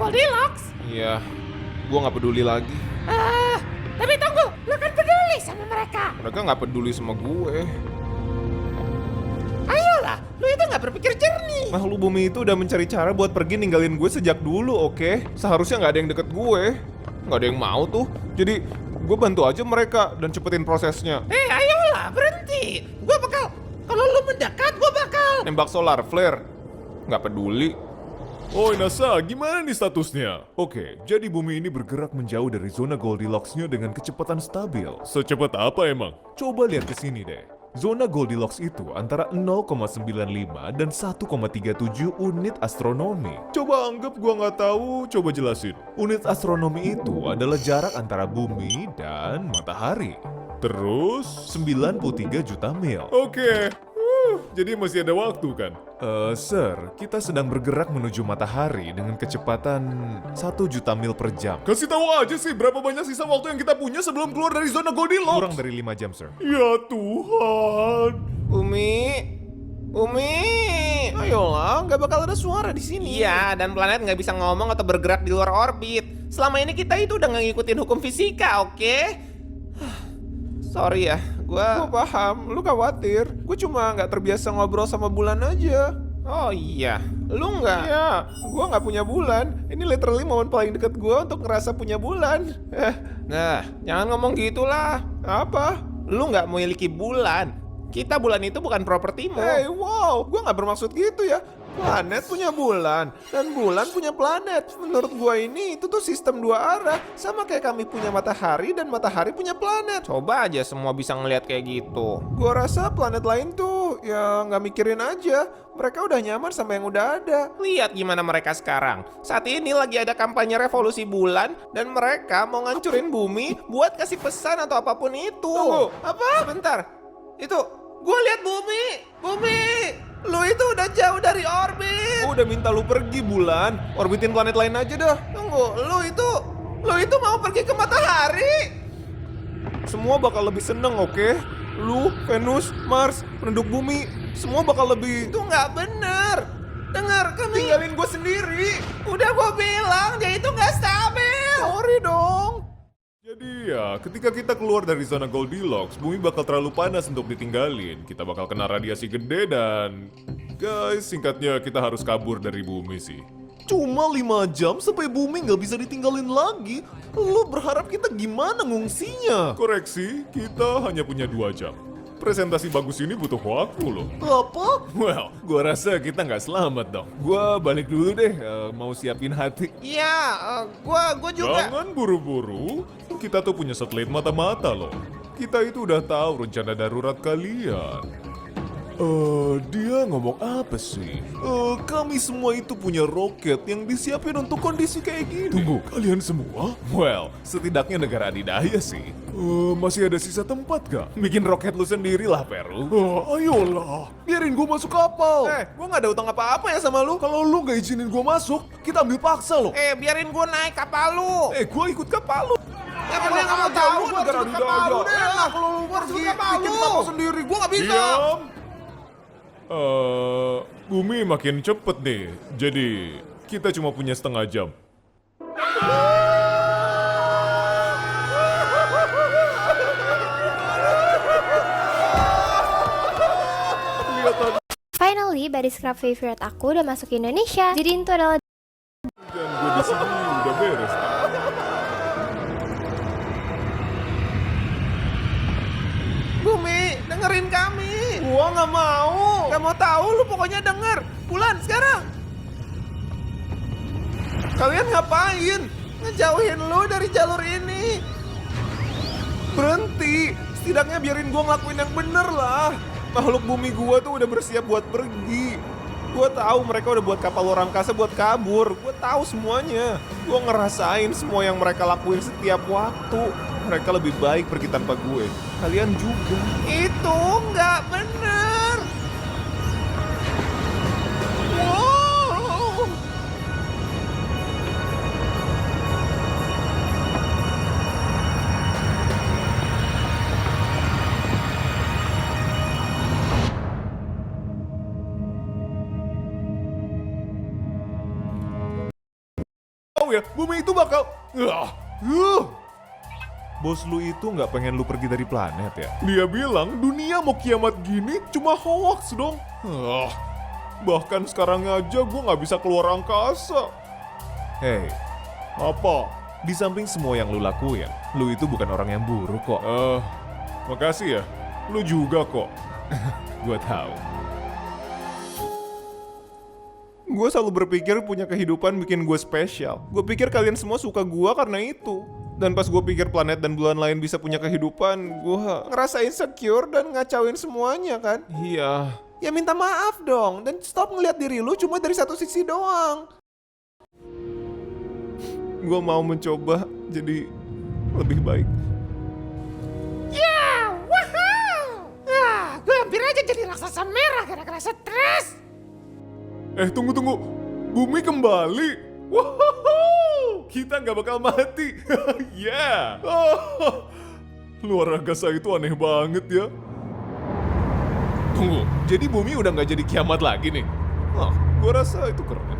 Goldilocks. Iya, gua nggak peduli lagi. Tapi tunggu, lu kan peduli sama mereka. Mereka nggak peduli sama gue. Ayolah, lu itu nggak berpikir jernih. Makhluk bumi itu udah mencari cara buat pergi ninggalin gue sejak dulu, oke? Seharusnya nggak ada yang deket gue. Nggak ada yang mau tuh. Jadi, gue bantu aja mereka dan cepetin prosesnya. Ayolah, berhenti. Kalau lu mendekat, gua bakal. Nembak solar flare. Nggak peduli. Oi NASA, gimana nih statusnya? Oke, jadi bumi ini bergerak menjauh dari zona Goldilocks-nya dengan kecepatan stabil. Secepat apa emang? Coba lihat ke sini deh. Zona Goldilocks itu antara 0,95 dan 1,37 unit astronomi. Coba anggap gua nggak tahu, coba jelasin. Unit astronomi itu adalah jarak antara bumi dan matahari. Terus 93 juta mil. Oke. Jadi masih ada waktu kan? Sir, kita sedang bergerak menuju matahari dengan kecepatan 1 juta mil per jam. Kasih tahu aja sih berapa banyak sisa waktu yang kita punya sebelum keluar dari zona Goldilocks. Kurang dari 5 jam, sir. Ya Tuhan. Umi, ayolah, nggak bakal ada suara di sini. Iya, dan planet nggak bisa ngomong atau bergerak di luar orbit. Selama ini kita itu udah ngikutin hukum fisika, oke? Sorry ya, Gue paham, lu khawatir. Gue cuma nggak terbiasa ngobrol sama bulan aja. Oh iya, lu nggak? Iya, gue nggak punya bulan. Ini literally momen paling deket gue untuk ngerasa punya bulan. Nah, jangan ngomong gitulah. Apa? Lu nggak memiliki bulan. Kita bulan itu bukan propertimu. Hey, wow, gue nggak bermaksud gitu ya. Planet punya bulan, dan bulan punya planet. Menurut gue ini, itu tuh sistem dua arah. Sama kayak kami punya matahari, dan matahari punya planet. Coba aja semua bisa ngelihat kayak gitu. Gue rasa planet lain tuh, ya nggak mikirin aja. Mereka udah nyaman sama yang udah ada. Lihat gimana mereka sekarang. Saat ini lagi ada kampanye revolusi bulan, dan mereka mau ngancurin bumi buat kasih pesan atau apapun itu. Tunggu, apa? Sebentar. Itu, gue lihat bumi. Bumi. Lu itu udah jauh dari orbit. Gue udah minta lu pergi bulan, orbitin planet lain aja dah. Tunggu, lu itu mau pergi ke matahari? Semua bakal lebih seneng, oke? Lu, Venus, Mars, penduduk bumi, semua bakal lebih... Itu nggak bener. Dengar, kami... Tinggalin gue sendiri. Udah gue bilang, dia itu nggak stabil. Sorry dong. Jadi ya, ketika kita keluar dari zona Goldilocks, bumi bakal terlalu panas untuk ditinggalin. Kita bakal kena radiasi gede dan... Guys, singkatnya kita harus kabur dari bumi sih. Cuma 5 jam sampai bumi nggak bisa ditinggalin lagi. Lo berharap kita gimana ngungsinya? Koreksi, kita hanya punya 2 jam. Presentasi bagus ini butuh waktu loh. Apa? Well, gua rasa kita nggak selamat dong. Gua balik dulu deh, mau siapin hati. Iya, gua juga. Jangan buru-buru. Kita tuh punya satelit mata-mata loh. Kita itu udah tahu rencana darurat kalian. Dia ngomong apa sih? Kami semua itu punya roket yang disiapin untuk kondisi kayak gini. Tunggu, kalian semua? Well, setidaknya negara adidaya sih. Masih ada sisa tempat gak? Bikin roket lu sendiri lah, Peru. Ayolah, biarin gue masuk kapal. Gue gak ada utang apa-apa ya sama lu. Kalau lu gak izinin gue masuk, kita ambil paksa loh. Biarin gue naik kapal lu. Gue ikut kapal lu. Ya kan nggak mau tahu, gue negara adidaya. Enak kalau lu pergi bikin kapal sendiri, gue gak bisa. Diam. Bumi makin cepet nih. Jadi, kita cuma punya setengah jam. Finally, Body Scrub favorite aku udah masuk ke Indonesia. Jadi itu adalah Dan gue di sini udah beres. Bumi, dengerin kami. Gue gak mau. Gak mau tahu, lu pokoknya denger. Bulan sekarang. Kalian ngapain? Ngejauhin lu dari jalur ini. Berhenti. Setidaknya biarin gue ngelakuin yang bener lah. Makhluk bumi gue tuh udah bersiap buat pergi. Gue tahu mereka udah buat kapal luar angkasa buat kabur. Gue tahu semuanya. Gue ngerasain semua yang mereka lakuin setiap waktu. Mereka lebih baik pergi tanpa gue. Kalian juga. Itu nggak bener. Wow. tahu ya, bumi itu bakal... Bos lu itu nggak pengen lu pergi dari planet ya? Dia bilang dunia mau kiamat gini cuma hoax dong. Bahkan sekarang aja gue nggak bisa keluar angkasa. Hei, Apa? di samping semua yang lu lakuin, lu itu bukan orang yang buruk kok. Makasih ya. Lu juga kok. Gue tahu. Gue selalu berpikir punya kehidupan bikin gue spesial. Gue pikir kalian semua suka gue karena itu. Dan pas gue pikir planet dan bulan lain bisa punya kehidupan, gue ngerasa insecure dan ngacauin semuanya kan. Iya. Ya minta maaf dong, dan stop ngeliat diri lu cuma dari satu sisi doang. Gue mau mencoba jadi lebih baik. Ya, wow. Gue hampir aja jadi raksasa merah gara-gara stres. Tunggu. Bumi kembali. Wow, kita nggak bakal mati. Yeah. Luar angkasa itu aneh banget ya. Tunggu, jadi bumi udah nggak jadi kiamat lagi nih? Gue rasa itu keren.